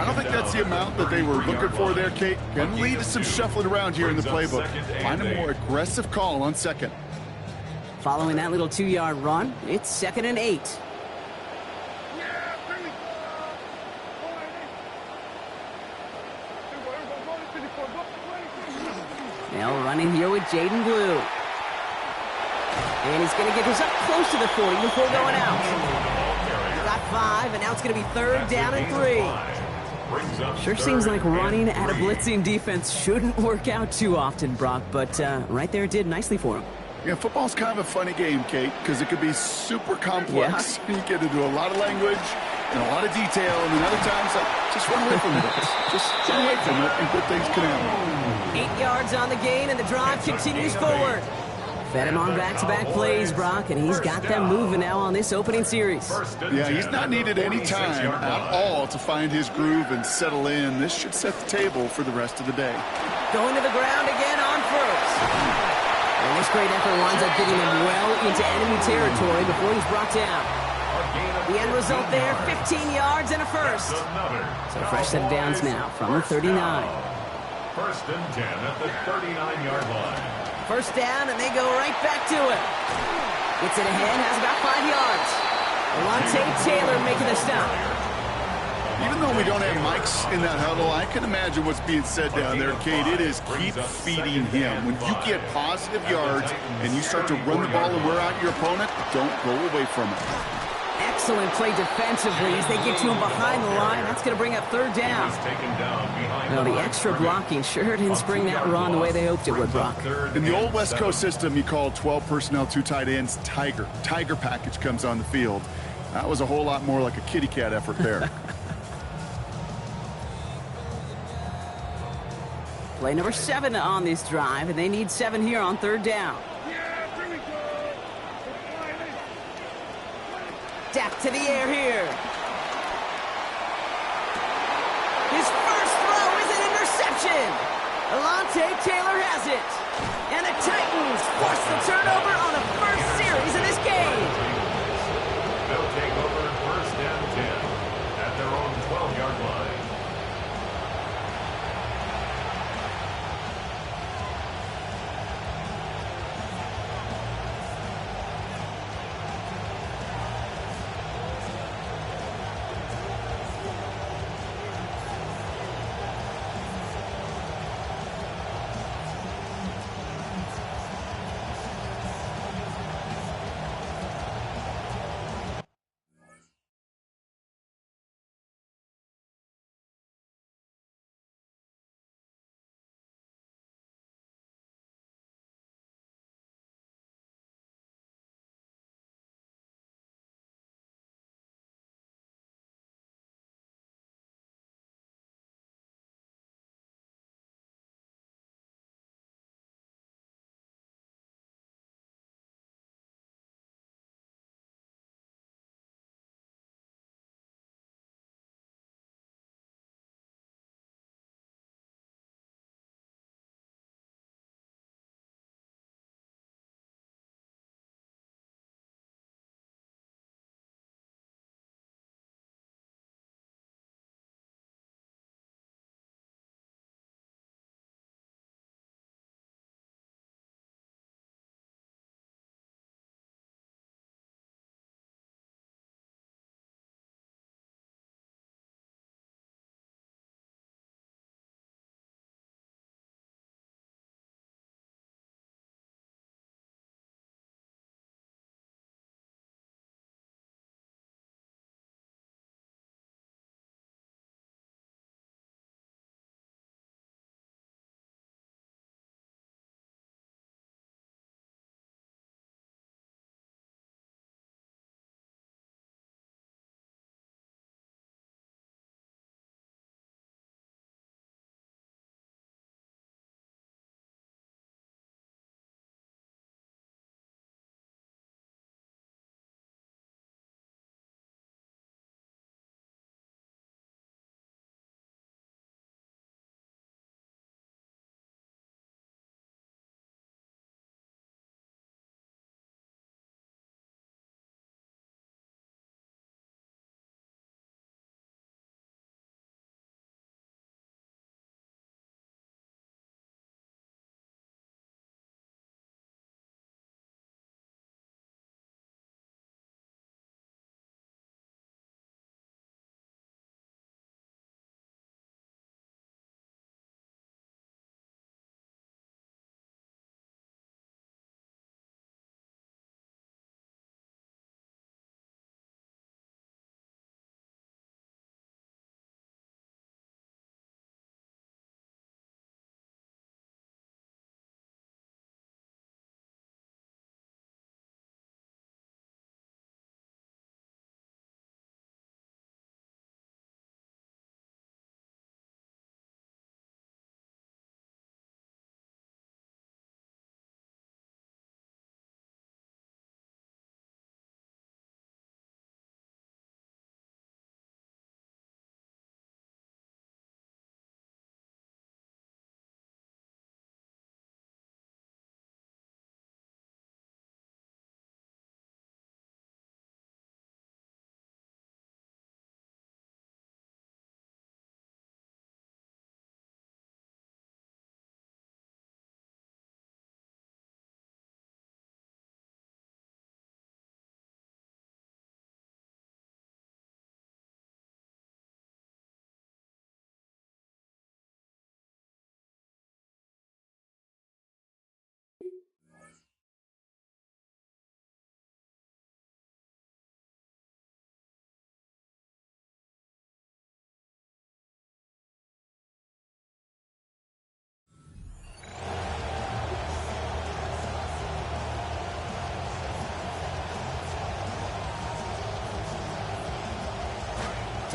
I don't think that's the amount that they were looking for there, Kate. Going to lead to some shuffling around here in the playbook. Find a more aggressive call on second. Following that little 2-yard run, it's 2nd and 8. Now running here with Jaden Blue. And he's going to get this up close to the 40 before going out. He's got 5, and now it's going to be 3rd down and 3. Sure seems like running at a blitzing defense shouldn't work out too often, Brock, but right there it did nicely for him. Yeah, football's kind of a funny game, Kate, because it could be super complex. Yeah. You get into a lot of language and a lot of detail, and then other times, like, just run away from it. Just run away from it, and good things can happen. 8 yards on the gain, and the drive continues forward. Fed him on back-to-back plays, Brock, and he's got them moving now on this opening series. Yeah, he's not needed any time at all to find his groove and settle in. This should set the table for the rest of the day. Going to the ground again on first. And this great effort winds up getting him well into enemy territory before he's brought down. The end result there, 15 yards and a first. So fresh set of downs now from the 39. 1st and 10 at the 39-yard line. First down, and they go right back to it. Gets it ahead, has about 5 yards. Alontae Taylor making the stop. Even though we don't have mics in that huddle, I can imagine what's being said down there, Kate. It is keep feeding him. When you get positive yards and you start to run the ball and wear out your opponent, don't go away from it. Excellent play defensively as they get to him behind the line. That's going to bring up 3rd down. Well, the extra blocking sure didn't spring that run the way they hoped it would, Brock. In the old West Coast system, you call 12 personnel, 2 tight ends, Tiger. Tiger package comes on the field. That was a whole lot more like a kitty cat effort there. Play number 7 on this drive, and they need 7 here on 3rd down. Dak to the air here. His first throw is an interception. Alontae Taylor has it. And the Titans force the turnover on the first series of this game. They'll take over 1st and 10 at their own 12-yard line.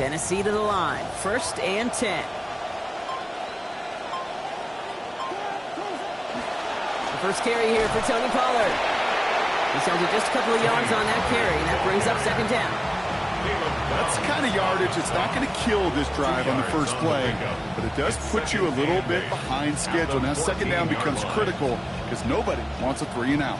Tennessee to the line. 1st and 10. The first carry here for Tony Pollard. He's held it just a couple of yards on that carry, and that brings up 2nd down. That's the kind of yardage. It's not going to kill this drive on the first play, but it does put you a little bit behind schedule. Now 2nd down becomes critical because nobody wants a 3 and out.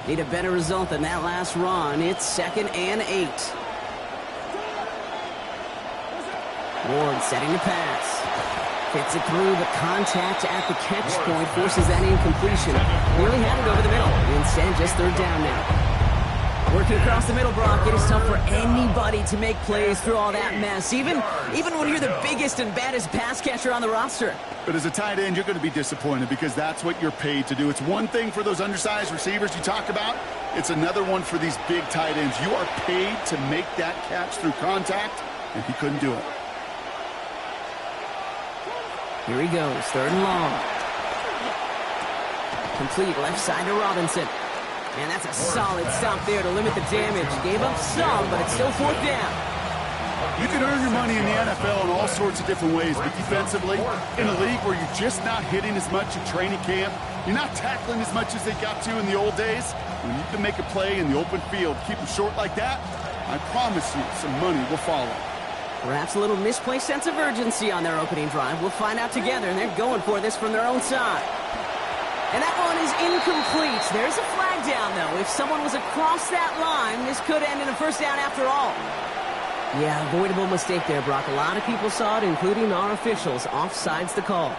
Need a better result than that last run. It's 2nd and 8. Ward setting the pass. Fits it through, but contact at the catch point forces that incompletion. Nearly had it over the middle. Instead, just 3rd down now. Working across the middle, Brock. It is tough for anybody to make plays through all that mess, even when you're the biggest and baddest pass catcher on the roster. But as a tight end, you're going to be disappointed because that's what you're paid to do. It's one thing for those undersized receivers you talk about. It's another one for these big tight ends. You are paid to make that catch through contact, and he couldn't do it. Here he goes, 3rd and long. Complete left side to Robinson. And that's a solid stop there to limit the damage. Gave up some, but it's still 4th down. You can earn your money in the NFL in all sorts of different ways, but defensively, in a league where you're just not hitting as much in training camp, you're not tackling as much as they got to in the old days, when you can make a play in the open field, keep them short like that, I promise you some money will follow. Perhaps a little misplaced sense of urgency on their opening drive. We'll find out together, and they're going for this from their own side. And that one is incomplete. There's a flag down, though. If someone was across that line, this could end in a 1st down after all. Yeah, avoidable mistake there, Brock. A lot of people saw it, including our officials. Offsides the call.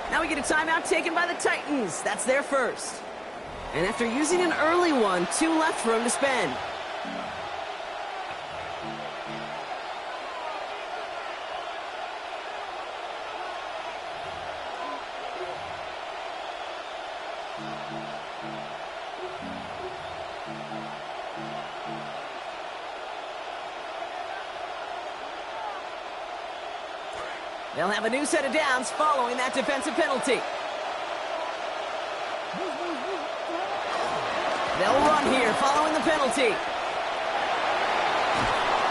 Now we get a timeout taken by the Titans. That's their first. And after using an early one, 2 left for him to spend. They'll have a new set of downs following that defensive penalty. They'll run here following the penalty.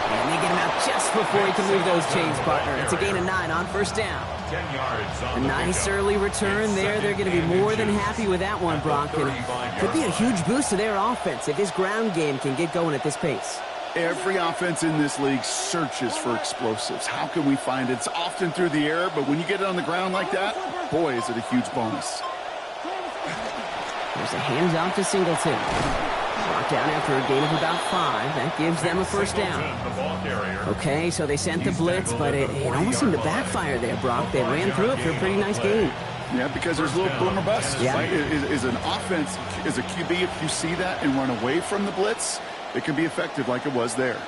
And they get him out just before he can move those chains, partner. It's a gain of 9 on 1st down. 10 yards on A nice early return there. They're going to be more than happy with that one, Brock. And could be a huge boost to their offense if this ground game can get going at this pace. Every offense in this league searches for explosives. How can we find it? It's often through the air, but when you get it on the ground like that, boy, is it a huge bonus. There's a handoff to Singleton. Brought down after a gain of about 5. That gives them a 1st down. Okay, so they sent the blitz, but it almost seemed to backfire there, Brock. They ran through it for a pretty nice gain. Yeah, because there's a little boom or bust. Yeah. Right? Is an offense, as a QB, if you see that and run away from the blitz, it can be effective like it was there.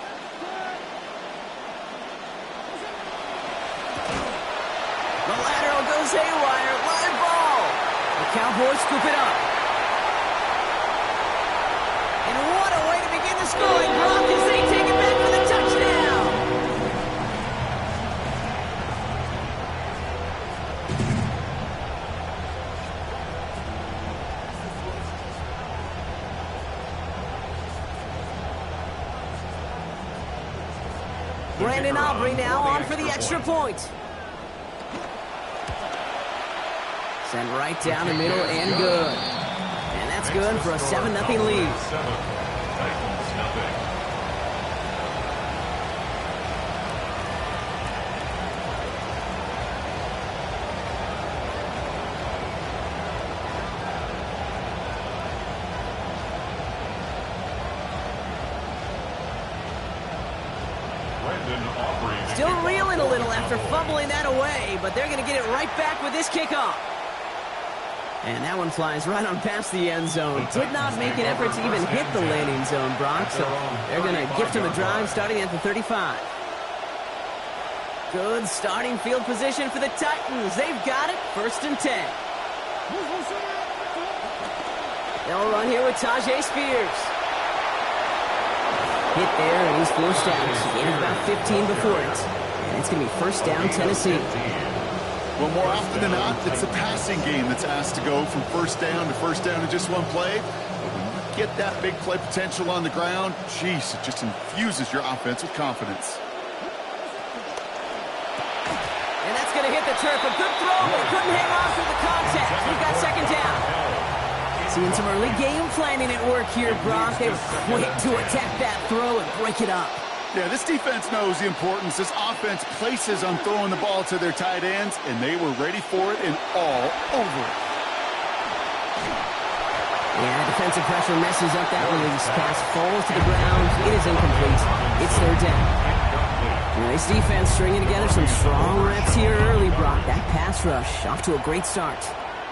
The lateral goes haywire. Live ball. The Cowboys scoop it up. And what a way to begin the scoring, Brock, as they take it back for the touchdown. Brandon Aubrey now on for the extra point. Sent right down the middle and good. And that's good for a 7-0 lead. Still reeling a little after fumbling that away, but they're going to get it right back with this kickoff. And that one flies right on past the end zone. Did not make an effort to even hit the landing zone, Brock. So they're going to gift him a drive starting at the 35. Good starting field position for the Titans. They've got it. 1st and 10. They'll run here with Tyjae Spears. Hit there, and he's forced out. He gained about 15 before it. And it's going to be 1st down, Tennessee. Well, more often than not, it's the passing game that's asked to go from 1st down in just one play. But when you get that big play potential on the ground, geez, it just infuses your offense with confidence. And that's going to hit the turf. A good throw, but he couldn't hang on through the contact. We've got 2nd down. Seeing some early game planning at work here, Brock. They were quick to attack that throw and break it up. Yeah, this defense knows the importance this offense places on throwing the ball to their tight ends, and they were ready for it and all over it. Yeah, defensive pressure messes up that release. Pass falls to the ground. It is incomplete. It's 3rd down. Nice defense stringing together some strong reps here early, Brock. That pass rush off to a great start.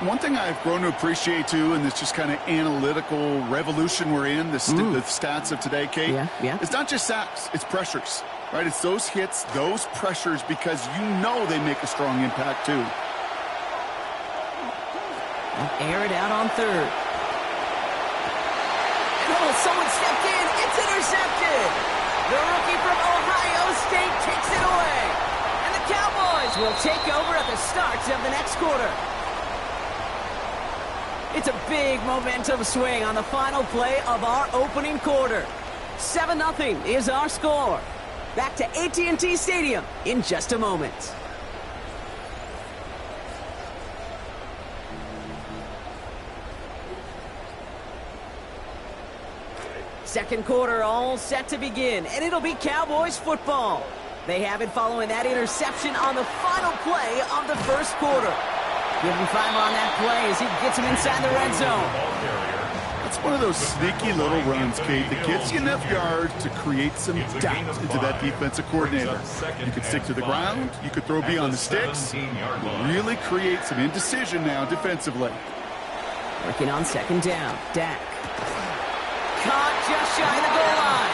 One thing I've grown to appreciate, too, in this just kind of analytical revolution we're in, the stats of today, Kate, it's not just sacks, it's pressures, right? It's those hits, those pressures, because you know they make a strong impact, too. Air it out on 3rd. Oh, someone stepped in. It's intercepted. The rookie from Ohio State takes it away. And the Cowboys will take over at the start of the next quarter. It's a big momentum swing on the final play of our opening quarter. 7-0 is our score. Back to AT&T Stadium in just a moment. Second quarter all set to begin, and it'll be Cowboys football. They have it following that interception on the final play of the first quarter. Give him 5 on that play as he gets him inside the red zone. That's one of those sneaky little runs, Kate, that gets you enough yards to create some doubt into that defensive coordinator. You could stick to the ground, you could throw beyond the sticks, really create some indecision now defensively. Working on 2nd down, Dak. Caught just shy of the goal line.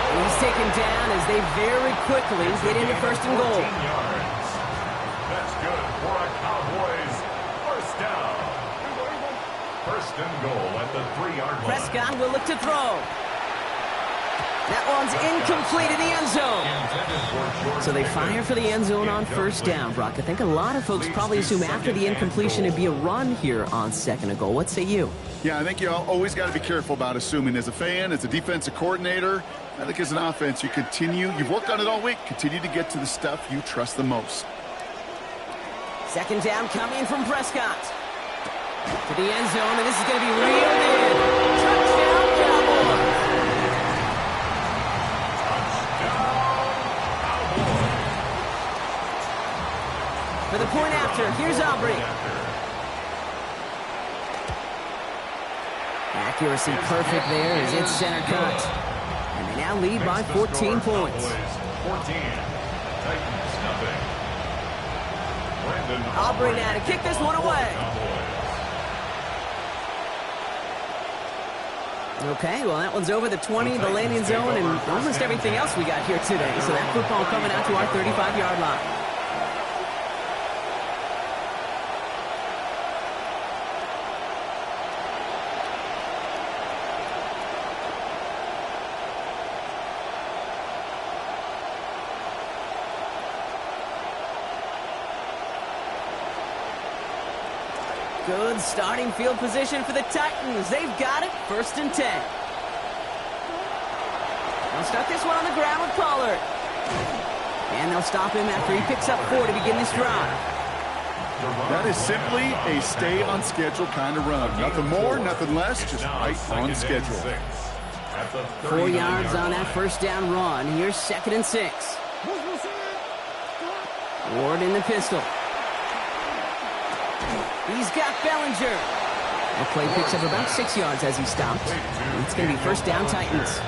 And he's taken down as they very quickly get into 1st and goal. That's good for a Cowboys 1st down. 1st and goal at the 3-yard line. Prescott will look to throw. That one's incomplete in the end zone. So they fire for the end zone on 1st down, Brock. I think a lot of folks probably assume after the incompletion it'd be a run here on 2nd and goal. What say you? Yeah, I think you always got to be careful about assuming. As a fan, as a defensive coordinator, I think as an offense, you've worked on it all week, continue to get to the stuff you trust the most. 2nd down coming from Prescott. To the end zone, and this is going to be reeled in. Touchdown, Cowboys! For the point after, here's Aubrey. Accuracy perfect there as it's center cut. And they now lead by 14 points. 14. Titans nothing. Aubrey now to kick this one away. Okay, well, that one's over the 20, the landing zone, and almost everything else we got here today. So that football coming out to our 35-yard line. Good starting field position for the Titans. They've got it. 1st and 10. They'll start this one on the ground with Pollard. And they'll stop him after he picks up 4 to begin this drive. That is simply a stay on schedule kind of run. Nothing more, nothing less, just right on schedule. 4 yards on that 1st down run. Here's 2nd and 6. Ward in the pistol. He's got Bellinger. The play picks up about 6 yards as he stops. It's going to be 1st down Titans.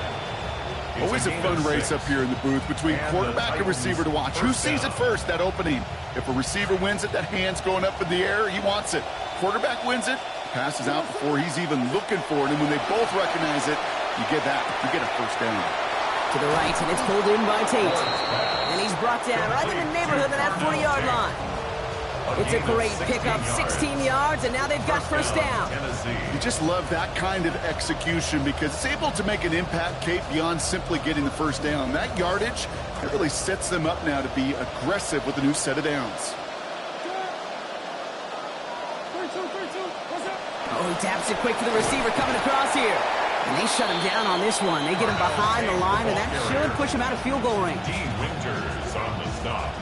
Always a fun race up here in the booth between quarterback and receiver to watch. Who sees it first, that opening? If a receiver wins it, that hand's going up in the air, he wants it. quarterback wins it, passes out before he's even looking for it, and when they both recognize it, you get that. You get a first down. To the right, and it's pulled in by Tate. And he's brought down right in the neighborhood of that 40-yard line. It's a great pickup, 16 yards, and now they've got first down. You just love that kind of execution because it's able to make an impact, Kate, beyond simply getting the first down. That yardage, it really sets them up now to be aggressive with a new set of downs. Oh, he taps it quick to the receiver coming across here. And they shut him down on this one. They get him behind the line, and that should push him out of field goal range. Dean Winters on the stop.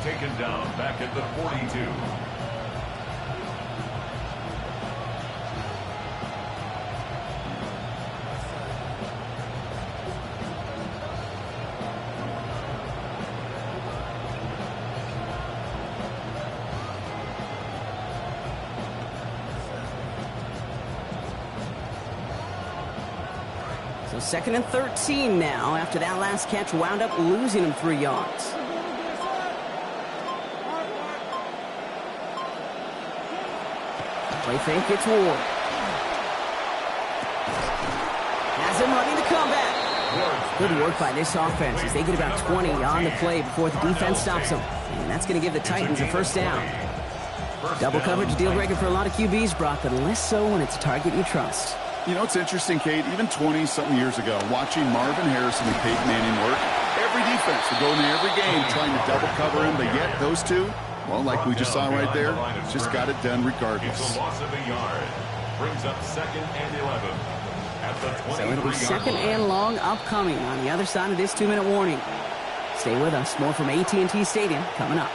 Taken down back at the 42. So 2nd and 13 now after that last catch wound up losing him 3 yards. Play fake, it's Ward. Has him running the comeback. Good work by this offense as they get about 20 on the play before the defense stops them. And that's going to give the Titans a first down. Double coverage deal breaker for a lot of QBs, Brock, but less so when it's a target you trust. You know, it's interesting, Kate, even 20-something years ago, watching Marvin Harrison and Peyton Manning work, every defense would go into every game trying to double cover him, but yet those two, well, like we just saw right there, just got it done regardless. It's a loss of a yard. Brings up 2nd and 11 at the 23-yard So it'll be 2nd and long upcoming on the other side of this 2-minute warning. Stay with us. More from AT&T Stadium coming up.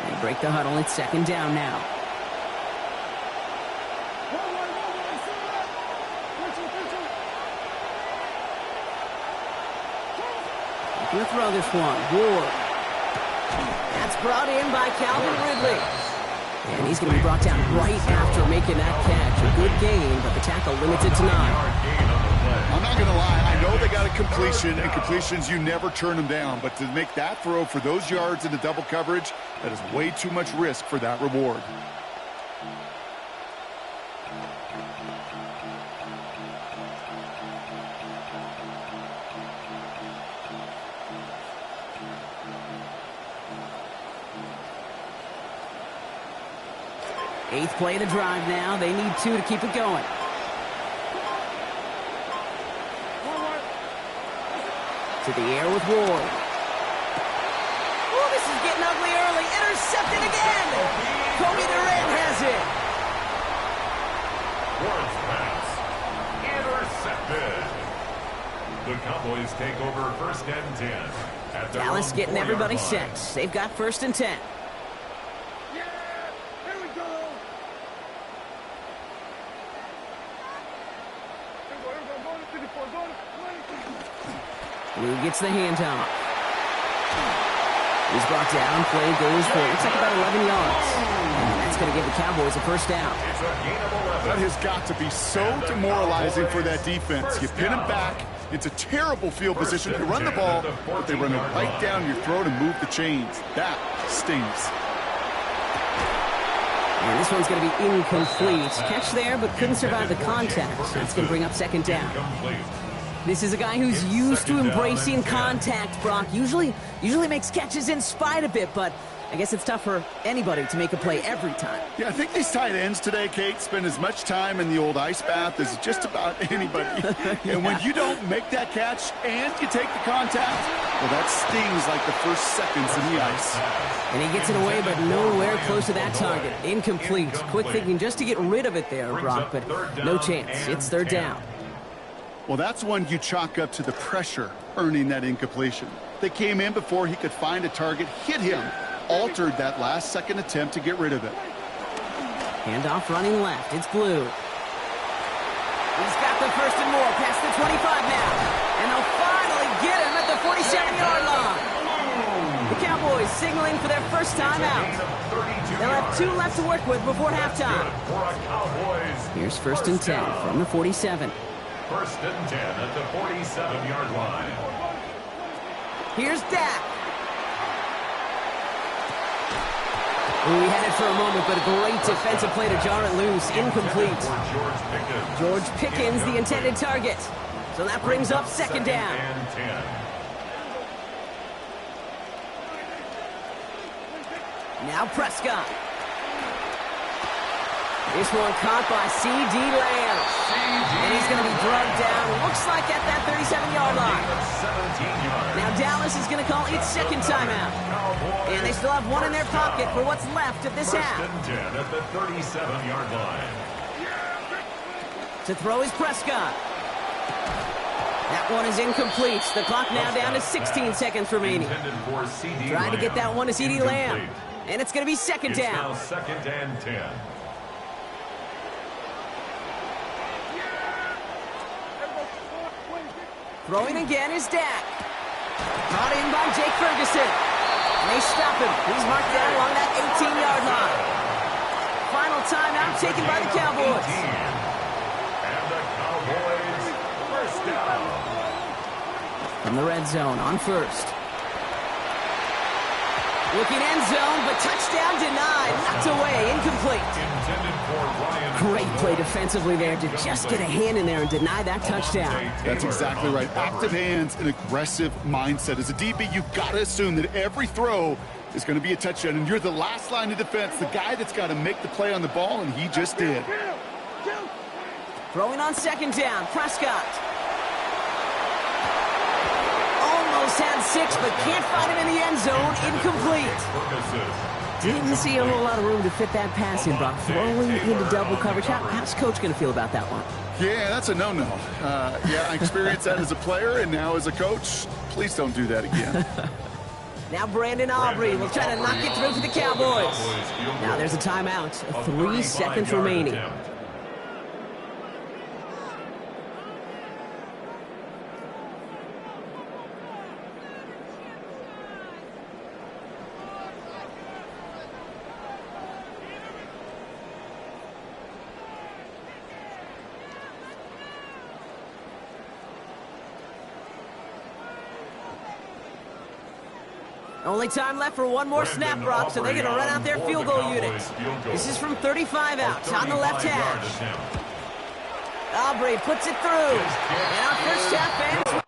They break the huddle. It's 2nd down now. He'll throw this one. Ward. That's brought in by Calvin Ridley. And he's going to be brought down right after making that catch. A good gain, but the tackle limits it to 9. I'm not going to lie. I know they got a completion, and completions, you never turn them down. But to make that throw for those yards into double coverage, that is way too much risk for that reward. Eighth play of the drive now. They need 2 to keep it going. To the air with Ward. Oh, this is getting ugly early. Intercepted again. Kobe Durant has it. Ward's pass. Intercepted. The Cowboys take over 1st and 10. At their Dallas own getting 4-yard everybody line. set. They've got 1st and 10. Blue gets the handoff. He's brought down. Play goes for, looks like about 11 yards. And that's going to give the Cowboys a first down. It's a gain of 11. That has got to be so demoralizing for that defense. You pin them back. It's a terrible field position. You run the ball, but they run it right down your throat and move the chains. That stings. And this one's going to be incomplete. Catch there, but couldn't survive the contact. That's going to bring up 2nd down. Complete. This is a guy who's used to embracing contact, Brock. Usually makes catches in spite of it, but I guess it's tough for anybody to make a play every time. Yeah, I think these tight ends today, Kate, spend as much time in the old ice bath as just about anybody. And when you don't make that catch and you take the contact, well, that stings like the first seconds in the ice. And he gets it away, but nowhere close to that target. Incomplete. Quick thinking just to get rid of it there, Brock, but no chance. It's 3rd down. Well, that's one you chalk up to the pressure earning that incompletion. They came in before he could find a target, hit him, altered that last-second attempt to get rid of it. Handoff running left. It's Blue. He's got the 1st and more past the 25 now. And they'll finally get him at the 47-yard line. The Cowboys signaling for their first timeout. They'll have 2 left to work with before halftime. Here's 1st and 10 from the 47. 1st and 10 at the 47-yard line. Here's Dak. We had it for a moment, but a great defensive play to jar it loose. Incomplete. George Pickens, the intended target. So that brings up 2nd down. Now Prescott. This one caught by C.D. Lamb. And he's going to be drugged down, looks like at that 37-yard line. Now Dallas is going to call its 2nd timeout. And they still have 1 in their pocket for what's left of this half. 1st and 10 at the 37-yard line. To throw is Prescott. That one is incomplete. The clock now down to 16 seconds remaining. Trying to get that one to C.D. Lamb. And it's going to be 2nd down. It's now 2nd and 10. Throwing again is Dak. Brought in by Jake Ferguson. And they stop him. He's marked down along that 18-yard line. Final timeout taken by the Cowboys. And the Cowboys, 1st down. From the red zone on 1st. Looking end zone, but touchdown denied. Knocked away, incomplete. Great play defensively there to just get a hand in there and deny that touchdown. That's exactly right. Active hands and aggressive mindset. As a DB, you've got to assume that every throw is going to be a touchdown, and you're the last line of defense, the guy that's got to make the play on the ball, and he just did. Throwing on 2nd down, Prescott. Almost had 6, but can't find him in the end zone. Incomplete. Didn't see a whole lot of room to fit that pass in, Brock. Throwing into double coverage. How's Coach going to feel about that one? Yeah, that's a no-no. Yeah, I experienced that as a player and now as a coach. Please don't do that again. Now Brandon Aubrey will try to knock it through for the Cowboys. Now there's a timeout. 3 seconds remaining. Only time left for one more snap, Brock, so they're going to run out their field goal unit. This is from 35 out on the left hash. Aubrey puts it through. And our first half ends.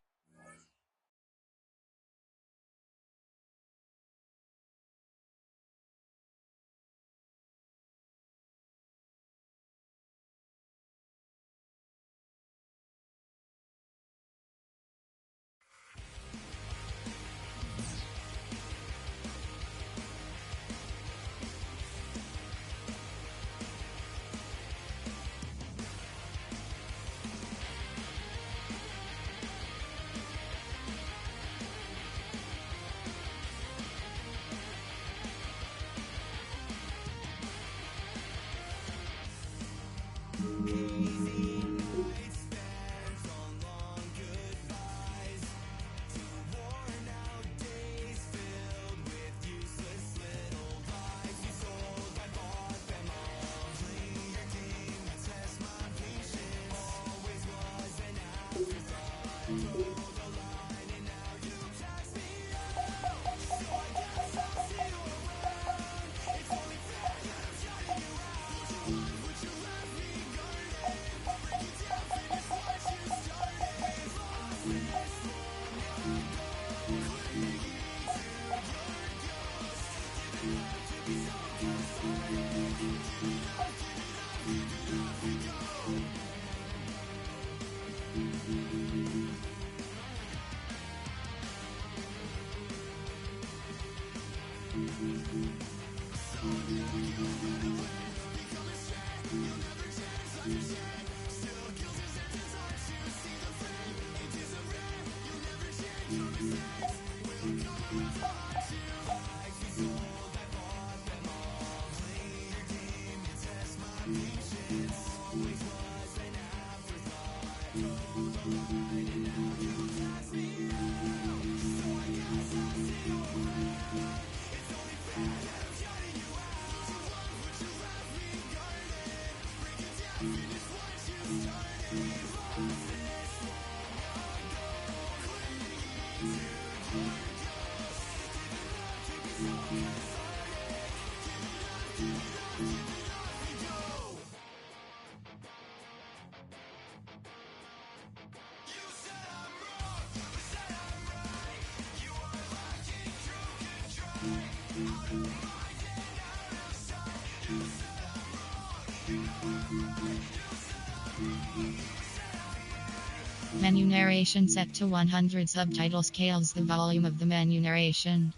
Menu narration set to 100. Subtitle scales the volume of the menu narration.